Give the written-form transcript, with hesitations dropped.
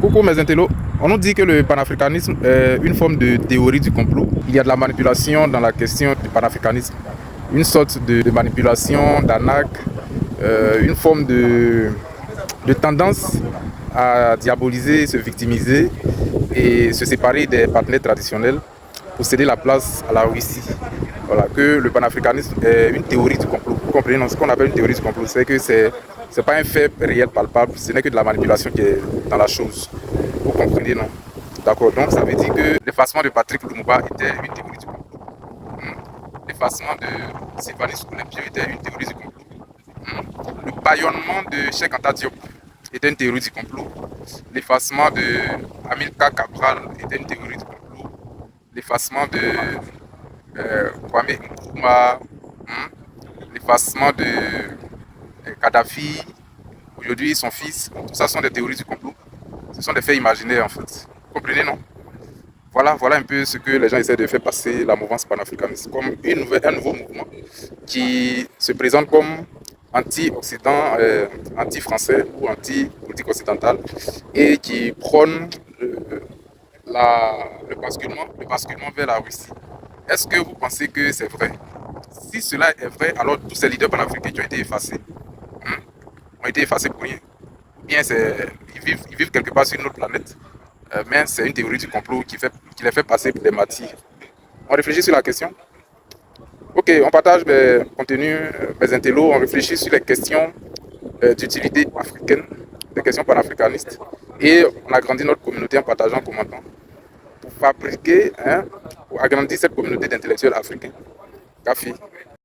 Coucou mes intellos, on nous dit que le panafricanisme est une forme de théorie du complot. Il y a de la manipulation dans la question du panafricanisme, une sorte de manipulation, d'arnaque, une forme de tendance à diaboliser, se victimiser et se séparer des partenaires traditionnels pour céder la place à la Russie. Voilà, que le panafricanisme est une théorie du complot. Vous comprenez, non? Ce qu'on appelle une théorie du complot, c'est que c'est pas un fait réel palpable, ce n'est que de la manipulation qui est dans la chose. Vous comprenez, non? D'accord, donc ça veut dire que l'effacement de Patrick Lumumba était une théorie du complot. L'effacement de Sylvanus Olympio était une théorie du complot. Le bâillonnement de Cheikh Anta Diop était une théorie du complot. L'effacement de Amilcar Cabral était une théorie du complot. L'effacement de Kwame Nkrumah, l'effacement de Kadhafi, aujourd'hui son fils, tout ça sont des théories du complot. Ce sont des faits imaginaires en fait. Vous comprenez, non? Voilà un peu ce que les gens essaient de faire passer la mouvance panafricaniste comme un nouveau mouvement qui se présente comme anti-occident, anti-français ou anti-politique occidentale et qui prône le basculement vers la Russie. Est-ce que vous pensez que c'est vrai? Si cela est vrai, alors tous ces leaders panafricains qui ont été effacés ont été effacés pour rien. Ou bien ils vivent quelque part sur une autre planète, mais c'est une théorie du complot qui les fait passer pour des martyrs. On réfléchit sur la question. Ok, on partage mes contenus, mes intellos, on réfléchit sur les questions d'utilité africaine, des questions panafricanistes. Et on agrandit notre communauté en partageant, en commentant, pour fabriquer, pour agrandir cette communauté d'intellectuels africains. Café.